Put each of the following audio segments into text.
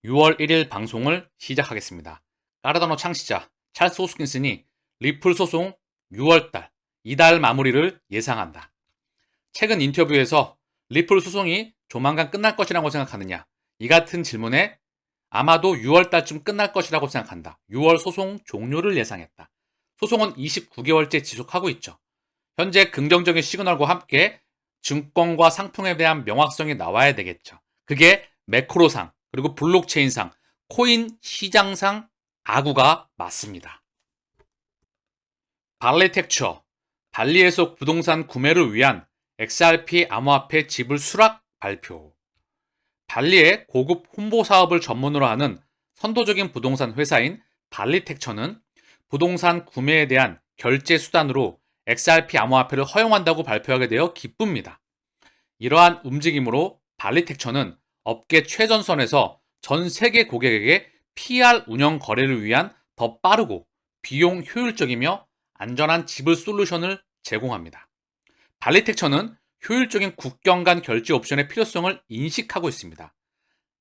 6월 1일 방송을 시작하겠습니다. 까르다노 창시자 찰스 호스킨슨이 리플 소송 6월달, 이달 마무리를 예상한다. 최근 인터뷰에서 리플 소송이 조만간 끝날 것이라고 생각하느냐, 이 같은 질문에 아마도 6월달쯤 끝날 것이라고 생각한다. 6월 소송 종료를 예상했다. 소송은 29개월째 지속하고 있죠. 현재 긍정적인 시그널과 함께 증권과 상품에 대한 명확성이 나와야 되겠죠. 그게 매크로상, 그리고 블록체인상, 코인 시장상 아구가 맞습니다. 발리텍처, 발리에서 부동산 구매를 위한 XRP 암호화폐 지불 수락 발표. 발리의 고급 홍보 사업을 전문으로 하는 선도적인 부동산 회사인 발리텍처는 부동산 구매에 대한 결제 수단으로 XRP 암호화폐를 허용한다고 발표하게 되어 기쁩니다. 이러한 움직임으로 발리텍처는 업계 최전선에서 전 세계 고객에게 PR 운영 거래를 위한 더 빠르고 비용 효율적이며 안전한 지불 솔루션을 제공합니다. 발리텍처는 효율적인 국경 간 결제 옵션의 필요성을 인식하고 있습니다.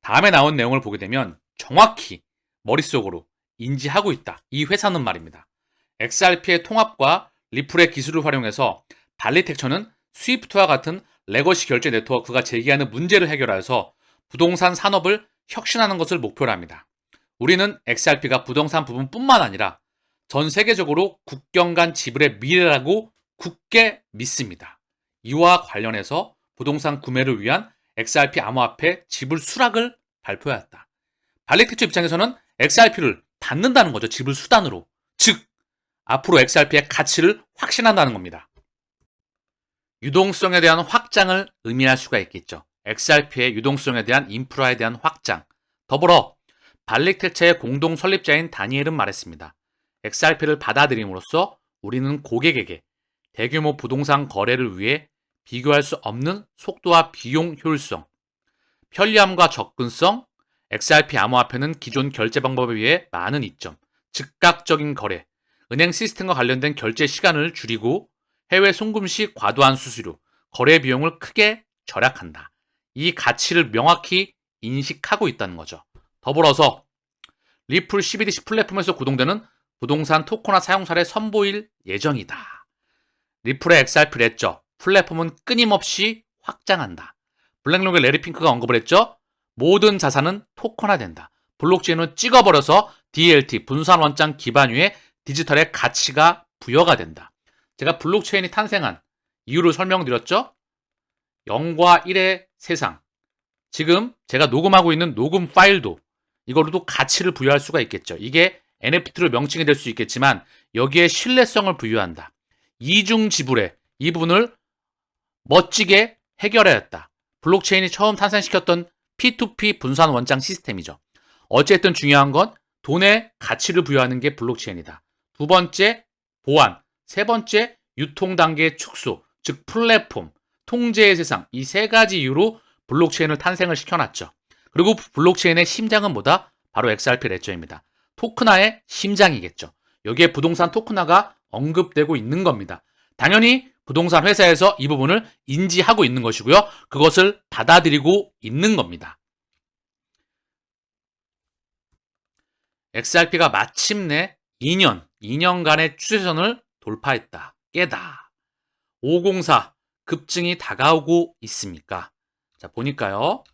다음에 나온 내용을 보게 되면 정확히 머릿속으로 인지하고 있다. 이 회사는 말입니다. XRP의 통합과 리플의 기술을 활용해서 발리텍처는 스위프트와 같은 레거시 결제 네트워크가 제기하는 문제를 해결하여서 부동산 산업을 혁신하는 것을 목표로 합니다. 우리는 XRP가 부동산 부분뿐만 아니라 전 세계적으로 국경 간 지불의 미래라고 굳게 믿습니다. 이와 관련해서 부동산 구매를 위한 XRP 암호화폐 지불 수락을 발표했다. 발리텍처 입장에서는 XRP를 받는다는 거죠. 지불 수단으로. 즉, 앞으로 XRP의 가치를 확신한다는 겁니다. 유동성에 대한 확장을 의미할 수가 있겠죠. XRP의 유동성에 대한 인프라에 대한 확장. 더불어 발리텍처의 공동 설립자인 다니엘은 말했습니다. XRP를 받아들임으로써 우리는 고객에게 대규모 부동산 거래를 위해 비교할 수 없는 속도와 비용 효율성, 편리함과 접근성, XRP 암호화폐는 기존 결제 방법에 비해 많은 이점, 즉각적인 거래, 은행 시스템과 관련된 결제 시간을 줄이고 해외 송금 시 과도한 수수료, 거래 비용을 크게 절약한다. 이 가치를 명확히 인식하고 있다는 거죠. 더불어서 리플 CBDC 플랫폼에서 구동되는 부동산 토큰화 사용 사례 선보일 예정이다. 리플의 XRP 레저, 플랫폼은 끊임없이 확장한다. 블랙록의 레리 핑크가 언급을 했죠. 모든 자산은 토큰화된다. 블록체인은 찍어버려서 DLT, 분산 원장 기반 위에 디지털의 가치가 부여가 된다. 제가 블록체인이 탄생한 이유를 설명드렸죠. 0과 1의 세상. 지금 제가 녹음하고 있는 녹음 파일도 이걸로도 가치를 부여할 수가 있겠죠. 이게 NFT로 명칭이 될 수 있겠지만 여기에 신뢰성을 부여한다. 이중 지불의 이 부분을 멋지게 해결하였다. 블록체인이 처음 탄생시켰던 P2P 분산 원장 시스템이죠. 어쨌든 중요한 건 돈에 가치를 부여하는 게 블록체인이다. 두 번째, 보안. 세 번째, 유통 단계의 축소, 즉 플랫폼, 통제의 세상. 이 세 가지 이유로 블록체인을 탄생을 시켜놨죠. 그리고 블록체인의 심장은 뭐다? 바로 XRP 레저입니다. 토큰화의 심장이겠죠. 여기에 부동산 토큰화가 언급되고 있는 겁니다. 당연히 부동산 회사에서 이 부분을 인지하고 있는 것이고요. 그것을 받아들이고 있는 겁니다. XRP가 마침내 2년간의 추세선을 돌파했다. 깨다. 504 급증이 다가오고 있습니까? 자, 보니까요.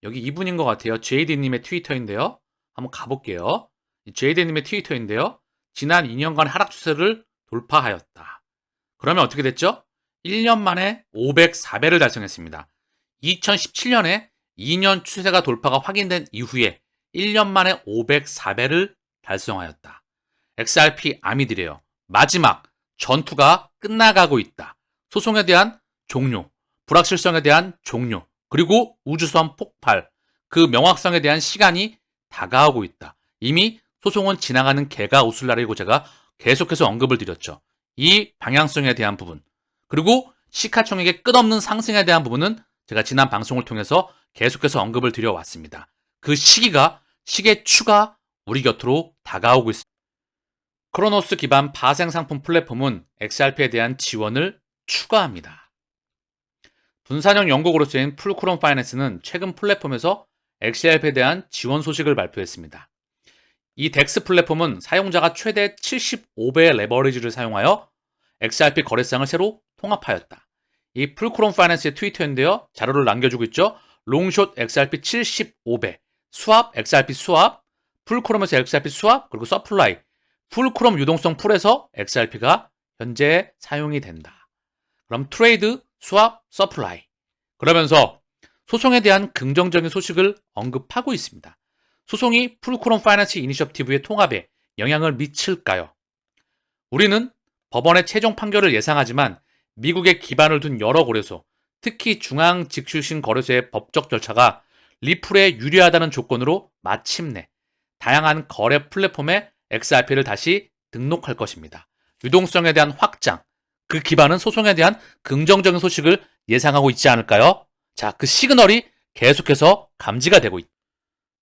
여기 이분인 것 같아요. JD님의 트위터인데요. 한번 가볼게요. JD님의 트위터인데요. 지난 2년간 하락 추세를 돌파하였다. 그러면 어떻게 됐죠? 1년 만에 504배를 달성했습니다. 2017년에 2년 추세가 돌파가 확인된 이후에 1년 만에 504배를 달성하였다. XRP 아미들이에요. 마지막 전투가 끝나가고 있다. 소송에 대한 종료, 불확실성에 대한 종료, 그리고 우주선 폭발, 그 명확성에 대한 시간이 다가오고 있다. 이미 소송은 지나가는 개가 웃을 날이고 제가 계속해서 언급을 드렸죠. 이 방향성에 대한 부분, 그리고 시가총액의 끝없는 상승에 대한 부분은 제가 지난 방송을 통해서 계속해서 언급을 드려왔습니다. 그 시기의 추가 우리 곁으로 다가오고 있습니다. 크로노스 기반 파생 상품 플랫폼은 XRP에 대한 지원을 추가합니다. 분산형 연구그룹인 풀크롬 파이낸스는 최근 플랫폼에서 XRP에 대한 지원 소식을 발표했습니다. 이 덱스 플랫폼은 사용자가 최대 75배의 레버리지를 사용하여 XRP 거래상을 새로 통합하였다. 이 풀크롬 파이낸스의 트위터인데요. 자료를 남겨주고 있죠. 롱숏 XRP 75배, 스왑, XRP 스왑, 풀크롬에서 XRP 스왑, 그리고 서플라이, 풀크롬 유동성 풀에서 XRP가 현재 사용이 된다. 그럼 트레이드, 스왑, 서플라이. 그러면서 소송에 대한 긍정적인 소식을 언급하고 있습니다. 소송이 풀크롬 파이낸스 이니셔티브의 통합에 영향을 미칠까요? 우리는 법원의 최종 판결을 예상하지만 미국에 기반을 둔 여러 거래소, 특히 중앙 직출신 거래소의 법적 절차가 리플에 유리하다는 조건으로 마침내 다양한 거래 플랫폼에 XRP를 다시 등록할 것입니다. 유동성에 대한 확장, 그 기반은 소송에 대한 긍정적인 소식을 예상하고 있지 않을까요? 자, 그 시그널이 계속해서 감지가 되고 있다.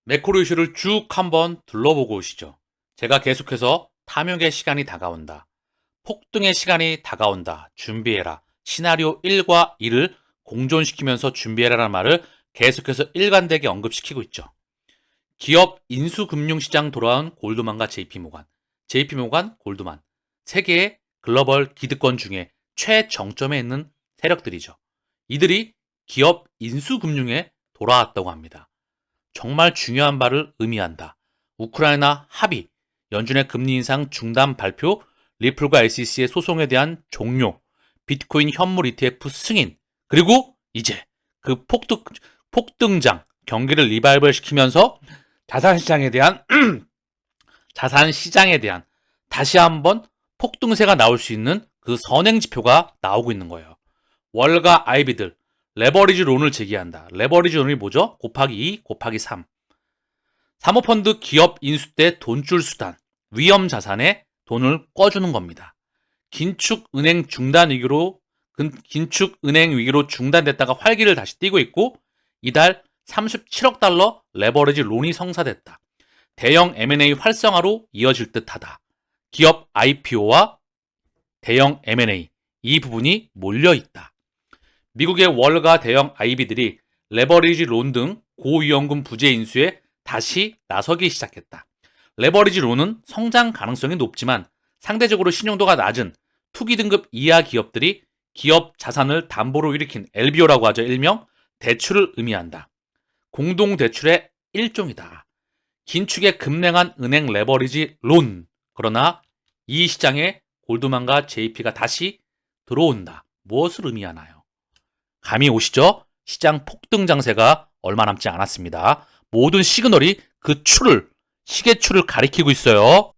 매크로 이슈를 쭉 한번 둘러보고 오시죠. 제가 계속해서 탐욕의 시간이 다가온다. 폭등의 시간이 다가온다. 준비해라. 시나리오 1과 2를 공존시키면서 준비해라라는 말을 계속해서 일관되게 언급시키고 있죠. 기업 인수금융시장 돌아온 골드만과 JP모간, JP모간, 골드만. 세계의 글로벌 기득권 중에 최정점에 있는 세력들이죠. 이들이 기업 인수금융에 돌아왔다고 합니다. 정말 중요한 바를 의미한다. 우크라이나 합의, 연준의 금리 인상 중단 발표, 리플과 SEC의 소송에 대한 종료, 비트코인 현물 ETF 승인, 그리고 이제 그 폭등장 경기를 리바이벌 시키면서 자산시장에 대한 다시 한번 폭등세가 나올 수 있는 그 선행지표가 나오고 있는 거예요. 월가 아이비들 레버리지 론을 제기한다. 레버리지 론이 뭐죠? 곱하기 2, 곱하기 3. 사모펀드 기업 인수 때 돈줄 수단, 위험 자산에 돈을 꿔주는 겁니다. 긴축은행 위기로 중단됐다가 활기를 다시 띠고 있고 이달 37억 달러 레버리지 론이 성사됐다. 대형 M&A 활성화로 이어질 듯하다. 기업 IPO와 대형 M&A 이 부분이 몰려있다. 미국의 월가 대형 IB들이 레버리지 론 등 고위험군 부재 인수에 다시 나서기 시작했다. 레버리지 론은 성장 가능성이 높지만 상대적으로 신용도가 낮은 투기 등급 이하 기업들이 기업 자산을 담보로 일으킨 LBO라고 하죠. 일명 대출을 의미한다. 공동대출의 일종이다. 긴축에 급냉한 은행 레버리지 론. 그러나 이 시장에 골드만과 JP가 다시 들어온다. 무엇을 의미하나요? 감이 오시죠? 시장 폭등 장세가 얼마 남지 않았습니다. 모든 시그널이 그 시계추를 가리키고 있어요.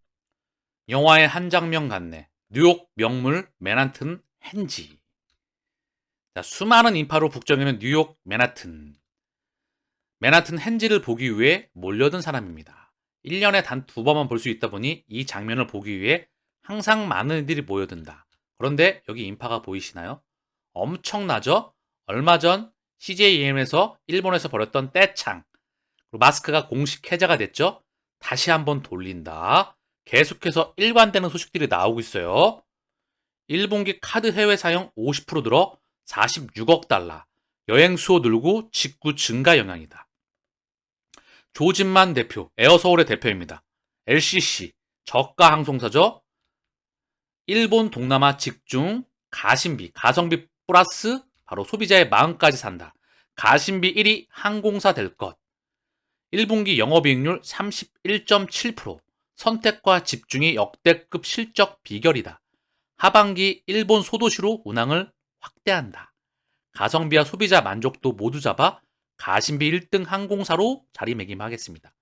영화의 한 장면 같네. 뉴욕 명물 맨하튼 헨지. 자, 수많은 인파로 북적이는 뉴욕 맨하튼 헨지를 보기 위해 몰려든 사람입니다. 1년에 단 2번만 볼 수 있다 보니 이 장면을 보기 위해 항상 많은 이들이 모여든다. 그런데 여기 인파가 보이시나요? 엄청나죠? 얼마 전 CJEM에서 일본에서 벌였던 떼창, 마스크가 공식 해제가 됐죠? 다시 한번 돌린다. 계속해서 일관되는 소식들이 나오고 있어요. 1분기 카드 해외 사용 50% 늘어 46억 달러. 여행 수요 늘고 직구 증가 영향이다. 조진만 대표, 에어서울의 대표입니다. LCC, 저가 항공사죠. 일본 동남아 직중 가성비 플러스 바로 소비자의 마음까지 산다. 가심비 1위 항공사 될 것. 1분기 영업이익률 31.7%. 선택과 집중이 역대급 실적 비결이다. 하반기 일본 소도시로 운항을 확대한다. 가성비와 소비자 만족도 모두 잡아 가심비 1등 항공사로 자리매김하겠습니다.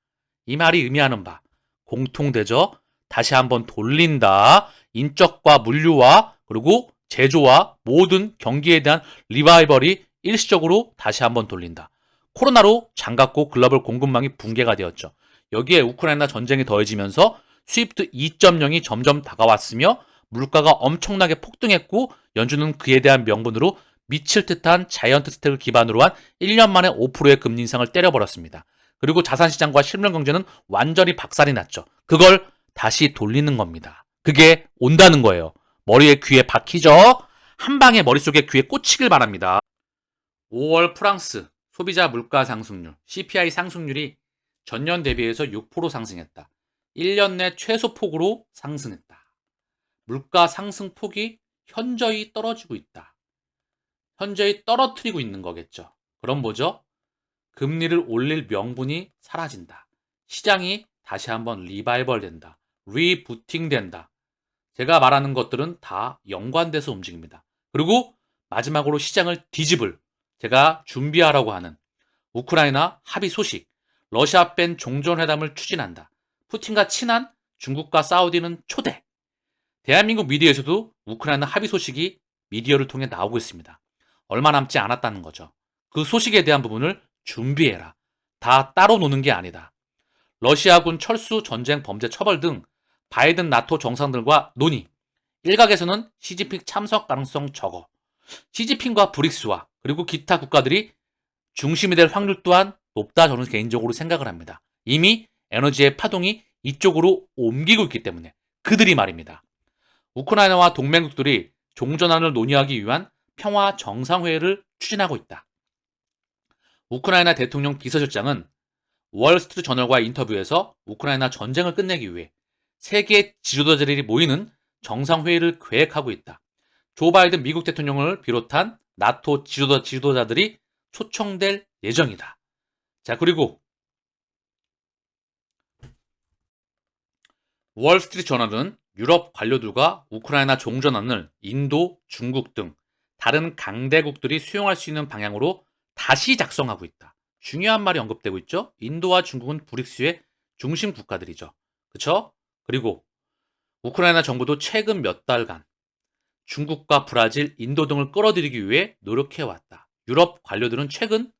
이 말이 의미하는 바 공통되죠. 다시 한번 돌린다. 인적과 물류와 그리고 제조와 모든 경기에 대한 리바이벌이 일시적으로 다시 한번 돌린다. 코로나로 장갑고 글로벌 공급망이 붕괴가 되었죠. 여기에 우크라이나 전쟁이 더해지면서 스위프트 2.0이 점점 다가왔으며 물가가 엄청나게 폭등했고 연준은 그에 대한 명분으로 미칠 듯한 자이언트 스택을 기반으로 한 1년 만에 5%의 금리 인상을 때려버렸습니다. 그리고 자산시장과 실물경제는 완전히 박살이 났죠. 그걸 다시 돌리는 겁니다. 그게 온다는 거예요. 머리에 귀에 박히죠? 한 방에 머릿속에 귀에 꽂히길 바랍니다. 5월 프랑스 소비자 물가 상승률, CPI 상승률이 전년 대비해서 6% 상승했다. 1년 내 최소 폭으로 상승했다. 물가 상승 폭이 현저히 떨어지고 있다. 현저히 떨어뜨리고 있는 거겠죠. 그럼 뭐죠? 금리를 올릴 명분이 사라진다. 시장이 다시 한번 리바이벌 된다. 리부팅 된다. 제가 말하는 것들은 다 연관돼서 움직입니다. 그리고 마지막으로 시장을 뒤집을 제가 준비하라고 하는 우크라이나 합의 소식, 러시아 뺀 종전회담을 추진한다. 푸틴과 친한 중국과 사우디는 초대. 대한민국 미디어에서도 우크라이나 합의 소식이 미디어를 통해 나오고 있습니다. 얼마 남지 않았다는 거죠. 그 소식에 대한 부분을 준비해라. 다 따로 노는 게 아니다. 러시아군 철수, 전쟁, 범죄 처벌 등 바이든 나토 정상들과 논의. 일각에서는 시진핑 참석 가능성 적어. 시진핑과 브릭스와 그리고 기타 국가들이 중심이 될 확률 또한 높다 저는 개인적으로 생각을 합니다. 이미 에너지의 파동이 이쪽으로 옮기고 있기 때문에 그들이 말입니다. 우크라이나와 동맹국들이 종전안을 논의하기 위한 평화 정상회의를 추진하고 있다. 우크라이나 대통령 비서실장은 월스트리트 저널과의 인터뷰에서 우크라이나 전쟁을 끝내기 위해 세계 지도자들이 모이는 정상회의를 계획하고 있다. 조 바이든 미국 대통령을 비롯한 나토 지도자들이 초청될 예정이다. 자, 그리고 월스트리트 저널은 유럽 관료들과 우크라이나 종전안을 인도, 중국 등 다른 강대국들이 수용할 수 있는 방향으로 다시 작성하고 있다. 중요한 말이 언급되고 있죠. 인도와 중국은 브릭스의 중심 국가들이죠. 그렇죠? 그리고 우크라이나 정부도 최근 몇 달간 중국과 브라질, 인도 등을 끌어들이기 위해 노력해왔다. 유럽 관료들은 최근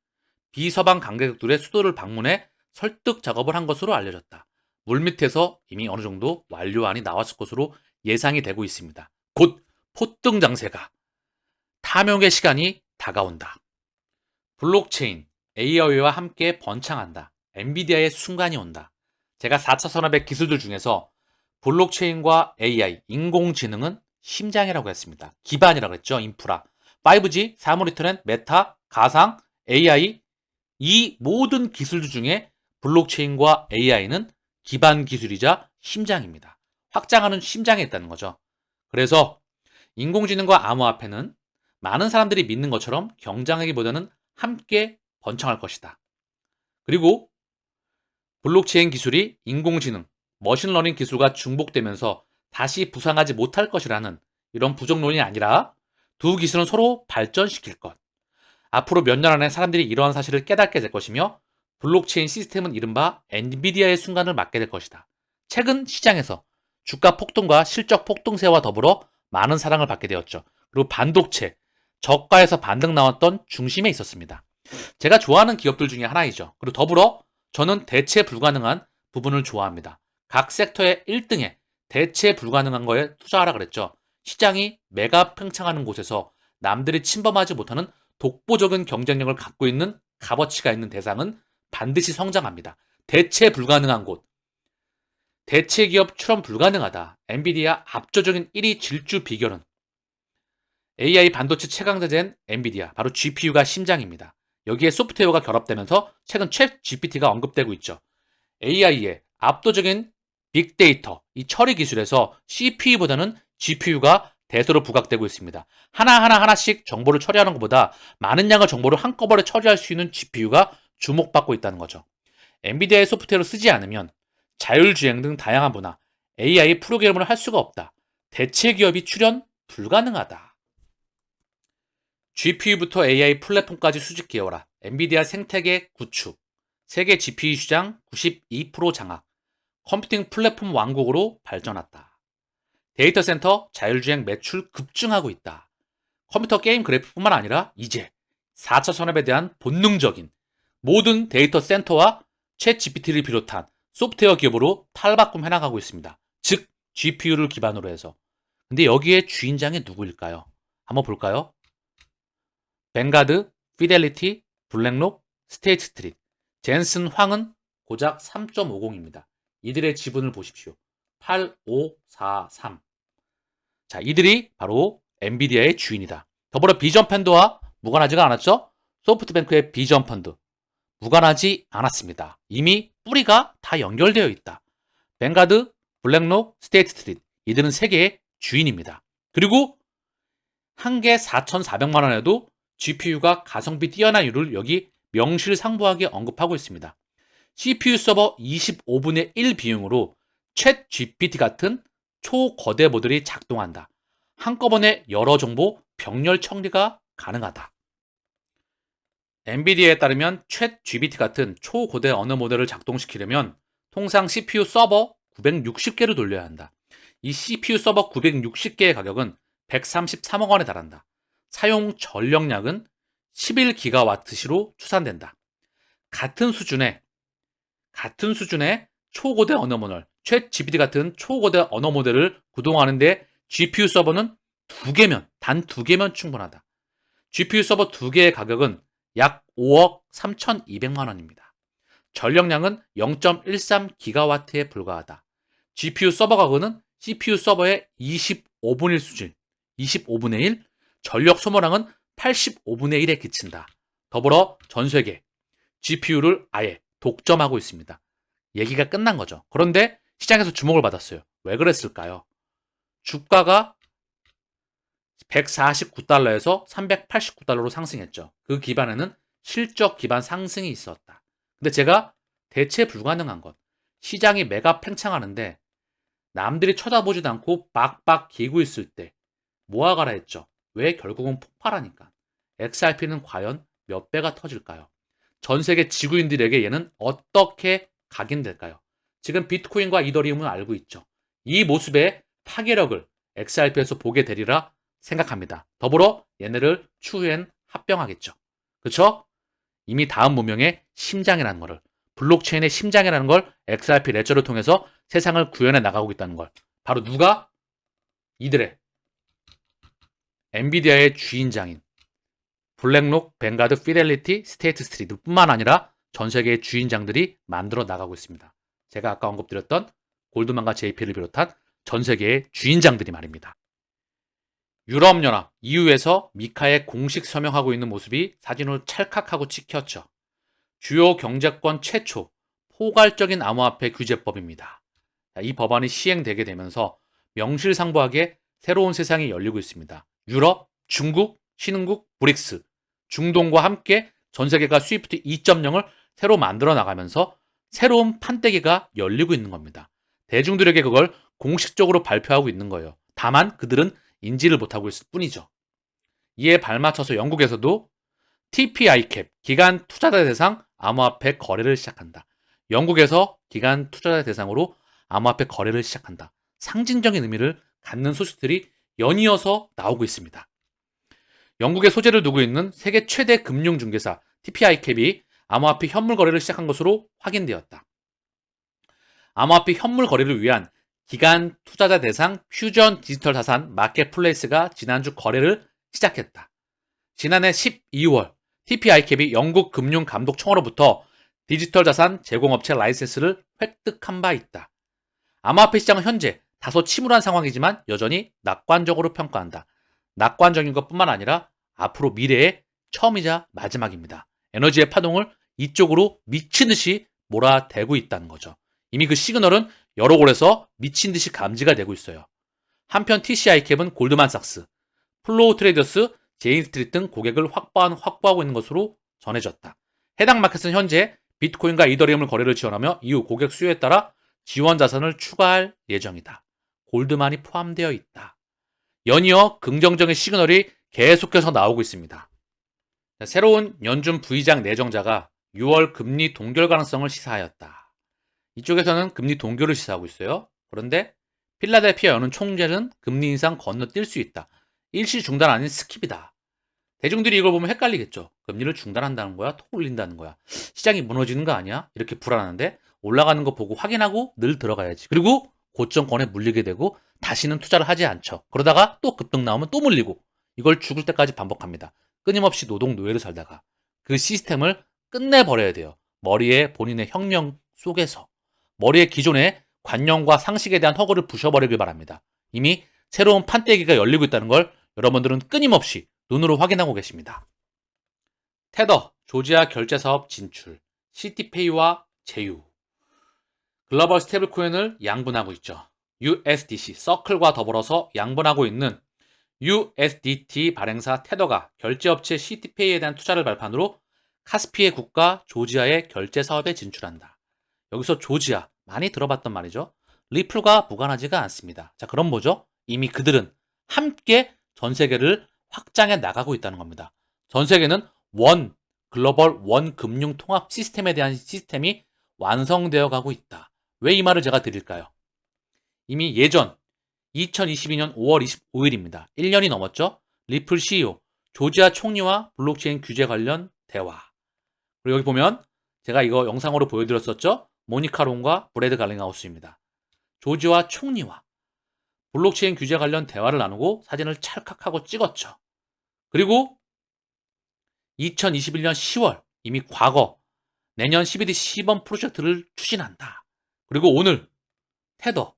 비서방 강대국들의 수도를 방문해 설득 작업을 한 것으로 알려졌다. 물밑에서 이미 어느 정도 완료안이 나왔을 것으로 예상이 되고 있습니다. 곧 폭등장세가 탐욕의 시간이 다가온다. 블록체인, AI와 함께 번창한다. 엔비디아의 순간이 온다. 제가 4차 산업의 기술들 중에서 블록체인과 AI, 인공지능은 심장이라고 했습니다. 기반이라고 했죠. 인프라. 5G, 사물 인터넷, 메타, 가상, AI 이 모든 기술들 중에 블록체인과 AI는 기반 기술이자 심장입니다. 확장하는 심장에 있다는 거죠. 그래서 인공지능과 암호화폐는 많은 사람들이 믿는 것처럼 경쟁하기보다는 함께 번창할 것이다. 그리고 블록체인 기술이 인공지능, 머신러닝 기술과 중복되면서 다시 부상하지 못할 것이라는 이런 부정론이 아니라 두 기술은 서로 발전시킬 것. 앞으로 몇 년 안에 사람들이 이러한 사실을 깨닫게 될 것이며 블록체인 시스템은 이른바 엔비디아의 순간을 맞게 될 것이다. 최근 시장에서 주가 폭등과 실적 폭등세와 더불어 많은 사랑을 받게 되었죠. 그리고 반도체, 저가에서 반등 나왔던 중심에 있었습니다. 제가 좋아하는 기업들 중에 하나이죠. 그리고 더불어 저는 대체 불가능한 부분을 좋아합니다. 각 섹터의 1등에 대체 불가능한 거에 투자하라 그랬죠. 시장이 메가 팽창하는 곳에서 남들이 침범하지 못하는 독보적인 경쟁력을 갖고 있는 값어치가 있는 대상은 반드시 성장합니다. 대체 불가능한 곳. 대체 기업 출원 불가능하다. 엔비디아 압도적인 1위 질주 비결은 AI 반도체 최강자된 엔비디아, 바로 GPU가 심장입니다. 여기에 소프트웨어가 결합되면서 최근 챗 GPT가 언급되고 있죠. AI의 압도적인 빅데이터, 이 처리 기술에서 CPU보다는 GPU가 대수로 부각되고 있습니다. 하나씩 정보를 처리하는 것보다 많은 양의 정보를 한꺼번에 처리할 수 있는 GPU가 주목받고 있다는 거죠. 엔비디아의 소프트웨어를 쓰지 않으면 자율주행 등 다양한 분야, AI 프로그램을 할 수가 없다. 대체 기업이 출현 불가능하다. GPU부터 AI 플랫폼까지 수직 기어라. 엔비디아 생태계 구축, 세계 GPU 시장 92% 장악, 컴퓨팅 플랫폼 왕국으로 발전했다. 데이터 센터 자율주행 매출 급증하고 있다. 컴퓨터 게임 그래픽뿐만 아니라 이제 4차 산업에 대한 본능적인 모든 데이터 센터와 챗 GPT를 비롯한 소프트웨어 기업으로 탈바꿈 해나가고 있습니다. 즉 GPU를 기반으로 해서. 근데 여기에 주인장이 누구일까요? 한번 볼까요? 뱅가드, 피델리티, 블랙록, 스테이트 스트릿. 젠슨 황은 고작 3.50입니다. 이들의 지분을 보십시오. 8543. 자, 이들이 바로 엔비디아의 주인이다. 더불어 비전 팬더와 무관하지가 않았죠? 소프트뱅크의 비전펀드 무관하지 않았습니다. 이미 뿌리가 다 연결되어 있다. 뱅가드, 블랙록, 스테이트 스트리트 이들은 세계의 주인입니다. 그리고 한 개 4,400만 원에도 GPU가 가성비 뛰어난 이유를 여기 명실상부하게 언급하고 있습니다. CPU 서버 25분의 1 비용으로 챗 GPT 같은 초거대 모델이 작동한다. 한꺼번에 여러 정보 병렬 처리가 가능하다. 엔비디아에 따르면 챗 GPT 같은 초고대 언어 모델을 작동시키려면 통상 CPU 서버 960개를 돌려야 한다. 이 CPU 서버 960개의 가격은 133억 원에 달한다. 사용 전력량은 11기가와트시로 추산된다. 같은 수준의 초고대 언어 모델, 챗 GPT 같은 초고대 언어 모델을 구동하는데 GPU 서버는 단 2개면 충분하다. GPU 서버 2개의 가격은 약 5억 3,200만 원입니다. 전력량은 0.13기가와트에 불과하다. GPU 서버 가격은 CPU 서버의 25분의 1 수준, 25분의 1, 전력 소모량은 85분의 1에 그친다. 더불어 전 세계 GPU를 아예 독점하고 있습니다. 얘기가 끝난 거죠. 그런데 시장에서 주목을 받았어요. 왜 그랬을까요? 주가가 149달러에서 389달러로 상승했죠. 그 기반에는 실적 기반 상승이 있었다. 근데 제가 대체 불가능한 것, 시장이 매가 팽창하는데 남들이 쳐다보지도 않고 빡빡 기고 있을 때 모아가라 했죠. 왜? 결국은 폭발하니까. XRP는 과연 몇 배가 터질까요? 전 세계 지구인들에게 얘는 어떻게 각인될까요? 지금 비트코인과 이더리움은 알고 있죠. 이 모습의 파괴력을 XRP에서 보게 되리라 생각합니다. 더불어 얘네를 추후엔 합병하겠죠. 그렇죠? 이미 다음 문명의 심장이라는 거를, 블록체인의 심장이라는 걸 XRP 레저를 통해서 세상을 구현해 나가고 있다는 걸, 바로 누가? 이들의 엔비디아의 주인장인 블랙록, 뱅가드, 피델리티, 스테이트 스트리트 뿐만 아니라 전 세계의 주인장들이 만들어 나가고 있습니다. 제가 아까 언급드렸던 골드만과 JP를 비롯한 전 세계의 주인장들이 말입니다. 유럽연합, EU에서 미카에 공식 서명하고 있는 모습이 사진으로 찰칵하고 찍혔죠. 주요 경제권 최초 포괄적인 암호화폐 규제법입니다. 이 법안이 시행되게 되면서 명실상부하게 새로운 세상이 열리고 있습니다. 유럽, 중국, 신흥국, 브릭스, 중동과 함께 전 세계가 스위프트 2.0을 새로 만들어 나가면서 새로운 판때기가 열리고 있는 겁니다. 대중들에게 그걸 공식적으로 발표하고 있는 거예요. 다만 그들은 인지를 못하고 있을 뿐이죠. 이에 발맞춰서 영국에서도 TPICAP, 기간 투자자 대상 암호화폐 거래를 시작한다. 영국에서 기간 투자자 대상으로 암호화폐 거래를 시작한다. 상징적인 의미를 갖는 소식들이 연이어서 나오고 있습니다. 영국에 소재를 두고 있는 세계 최대 금융중개사 TPICAP이 암호화폐 현물 거래를 시작한 것으로 확인되었다. 암호화폐 현물 거래를 위한 기간 투자자 대상 퓨전 디지털 자산 마켓플레이스가 지난주 거래를 시작했다. 지난해 12월 TPICAP이 영국 금융감독청으로부터 디지털 자산 제공업체 라이센스를 획득한 바 있다. 암호화폐 시장은 현재 다소 침울한 상황이지만 여전히 낙관적으로 평가한다. 낙관적인 것뿐만 아니라 앞으로 미래의 처음이자 마지막입니다. 에너지의 파동을 이쪽으로 미친 듯이 몰아대고 있다는 거죠. 이미 그 시그널은 여러 곳에서 미친 듯이 감지가 되고 있어요. 한편 TCI캡은 골드만삭스, 플로우 트레이더스, 제인스트리트 등 고객을 확보하고 있는 것으로 전해졌다. 해당 마켓은 현재 비트코인과 이더리움을 거래를 지원하며 이후 고객 수요에 따라 지원 자산을 추가할 예정이다. 골드만이 포함되어 있다. 연이어 긍정적인 시그널이 계속해서 나오고 있습니다. 새로운 연준 부의장 내정자가 6월 금리 동결 가능성을 시사하였다. 이쪽에서는 금리 동결을 시사하고 있어요. 그런데 필라델피아 연은 총재는 금리 인상 건너뛸 수 있다. 일시 중단 아닌 스킵이다. 대중들이 이걸 보면 헷갈리겠죠. 금리를 중단한다는 거야? 톡 올린다는 거야? 시장이 무너지는 거 아니야? 이렇게 불안한데 올라가는 거 보고 확인하고 늘 들어가야지. 그리고 고점권에 물리게 되고 다시는 투자를 하지 않죠. 그러다가 또 급등 나오면 또 물리고 이걸 죽을 때까지 반복합니다. 끊임없이 노동 노예를 살다가 그 시스템을 끝내버려야 돼요. 머리에 본인의 혁명 속에서 머리의 기존의 관념과 상식에 대한 허구를 부셔버리길 바랍니다. 이미 새로운 판때기가 열리고 있다는 걸 여러분들은 끊임없이 눈으로 확인하고 계십니다. 테더, 조지아 결제사업 진출, 시티페이와 제휴. 글로벌 스테이블코인을 양분하고 있죠. USDC, 서클과 더불어서 양분하고 있는 USDT 발행사 테더가 결제업체 시티페이에 대한 투자를 발판으로 카스피의 국가 조지아의 결제 사업에 진출한다. 여기서 조지아, 많이 들어봤던 말이죠. 리플과 무관하지가 않습니다. 자, 그럼 뭐죠? 이미 그들은 함께 전 세계를 확장해 나가고 있다는 겁니다. 전 세계는 글로벌 원 금융 통합 시스템에 대한 시스템이 완성되어 가고 있다. 왜 이 말을 제가 드릴까요? 이미 예전 2022년 5월 25일입니다. 1년이 넘었죠? 리플 CEO, 조지아 총리와 블록체인 규제 관련 대화. 그리고 여기 보면 제가 이거 영상으로 보여드렸었죠? 모니카 롱과 브래드 갈링하우스입니다. 조지아 총리와 블록체인 규제 관련 대화를 나누고 사진을 찰칵하고 찍었죠. 그리고 2021년 10월, 이미 과거, 내년 12대 시범 프로젝트를 추진한다. 그리고 오늘 테더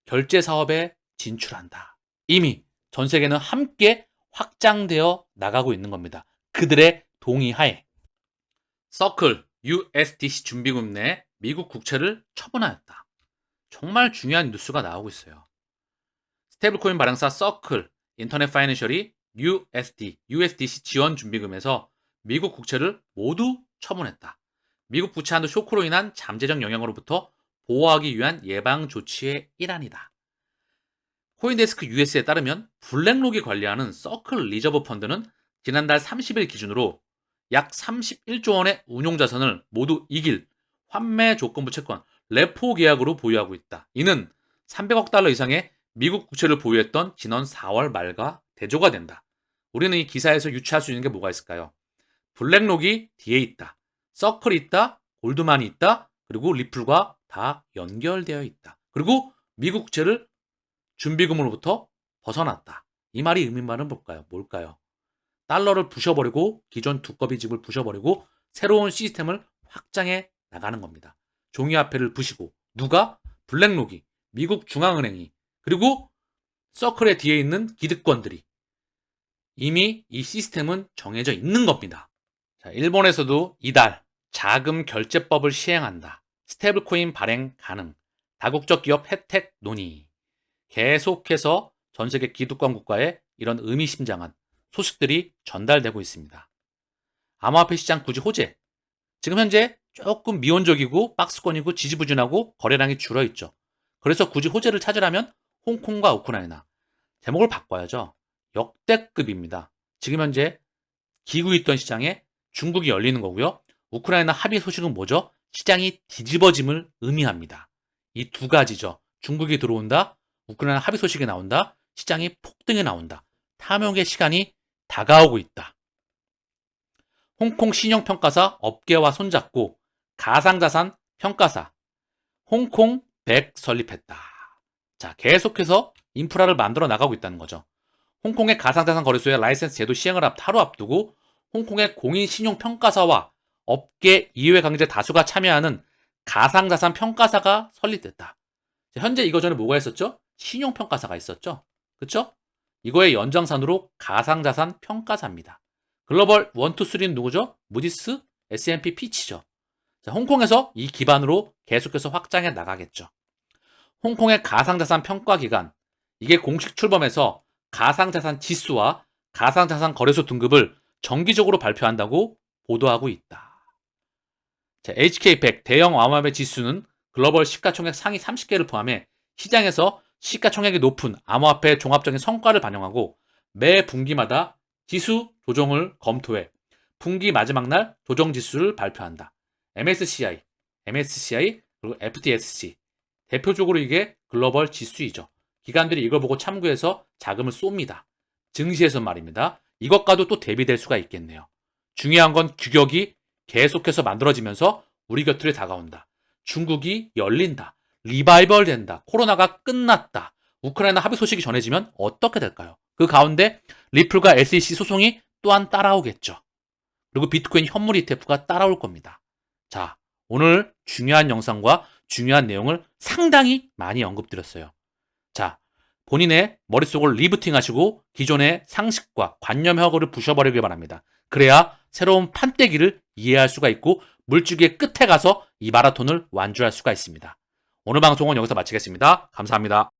결제 사업에 진출한다. 이미 전 세계는 함께 확장되어 나가고 있는 겁니다. 그들의 동의하에. 서클 USDC 준비금 내 미국 국채를 처분하였다. 정말 중요한 뉴스가 나오고 있어요. 스테이블코인 발행사 서클 인터넷 파이낸셜이 USDC 지원 준비금에서 미국 국채를 모두 처분했다. 미국 부채 한도 쇼크로 인한 잠재적 영향으로부터 보호하기 위한 예방 조치의 일환이다. 코인데스크 US에 따르면 블랙록이 관리하는 서클 리저브 펀드는 지난달 30일 기준으로 약 31조 원의 운용자산을 모두 이길 환매 조건부 채권 레포 계약으로 보유하고 있다. 이는 300억 달러 이상의 미국 국채를 보유했던 지난 4월 말과 대조가 된다. 우리는 이 기사에서 유추할 수 있는 게 뭐가 있을까요? 블랙록이 뒤에 있다. 서클이 있다. 골드만이 있다. 그리고 리플과 다 연결되어 있다. 그리고 미국 국채를 준비금으로부터 벗어났다. 이 말이 의미하는 바는 뭘까요? 달러를 부셔버리고 기존 두꺼비 집을 부셔버리고 새로운 시스템을 확장해 나가는 겁니다. 종이화폐를 부시고 누가? 블랙록이, 미국 중앙은행이, 그리고 서클의 뒤에 있는 기득권들이 이미 이 시스템은 정해져 있는 겁니다. 자, 일본에서도 이달 자금 결제법을 시행한다. 스테이블코인 발행 가능. 다국적 기업 혜택 논의. 계속해서 전 세계 기득권 국가에 이런 의미심장한 소식들이 전달되고 있습니다. 암호화폐 시장 굳이 호재. 지금 현재 조금 미온적이고 박스권이고 지지부진하고 거래량이 줄어있죠. 그래서 굳이 호재를 찾으려면 홍콩과 우크라이나. 제목을 바꿔야죠. 역대급입니다. 지금 현재 기고 있던 시장에 중국이 열리는 거고요. 우크라이나 합의 소식은 뭐죠? 시장이 뒤집어짐을 의미합니다. 이 두 가지죠. 중국이 들어온다. 우크라이나 합의 소식이 나온다. 시장이 폭등이 나온다. 탐욕의 시간이 다가오고 있다. 홍콩 신용평가사 업계와 손잡고 가상자산 평가사 홍콩 100 설립했다. 자, 계속해서 인프라를 만들어 나가고 있다는 거죠. 홍콩의 가상자산 거래소의 라이센스 제도 시행을 하루 앞두고 홍콩의 공인 신용평가사와 업계 이해 강제 다수가 참여하는 가상자산 평가사가 설립됐다. 현재 이거 전에 뭐가 있었죠? 신용평가사가 있었죠. 그렇죠? 이거의 연장선으로 가상자산 평가사입니다. 글로벌 1, 2, 3는 누구죠? 무디스, S&P, 피치죠. 자, 홍콩에서 이 기반으로 계속해서 확장해 나가겠죠. 홍콩의 가상자산 평가기관, 이게 공식 출범해서 가상자산 지수와 가상자산 거래소 등급을 정기적으로 발표한다고 보도하고 있다. 자, HK100 대형 암호화폐 지수는 글로벌 시가총액 상위 30개를 포함해 시장에서 시가총액이 높은 암호화폐 종합적인 성과를 반영하고 매 분기마다 지수 조정을 검토해 분기 마지막 날 조정 지수를 발표한다. MSCI 그리고 FTSC 대표적으로 이게 글로벌 지수이죠. 기관들이 이걸 보고 참고해서 자금을 쏩니다. 증시에서 말입니다. 이것과도 또 대비될 수가 있겠네요. 중요한 건 규격이 계속해서 만들어지면서 우리 곁으로 다가온다. 중국이 열린다. 리바이벌 된다. 코로나가 끝났다. 우크라이나 합의 소식이 전해지면 어떻게 될까요? 그 가운데 리플과 SEC 소송이 또한 따라오겠죠. 그리고 비트코인 현물 ETF가 따라올 겁니다. 자, 오늘 중요한 영상과 중요한 내용을 상당히 많이 언급드렸어요. 자, 본인의 머릿속을 리부팅 하시고 기존의 상식과 관념 혁오를 부셔버리길 바랍니다. 그래야 새로운 판때기를 이해할 수가 있고 물줄기의 끝에 가서 이 마라톤을 완주할 수가 있습니다. 오늘 방송은 여기서 마치겠습니다. 감사합니다.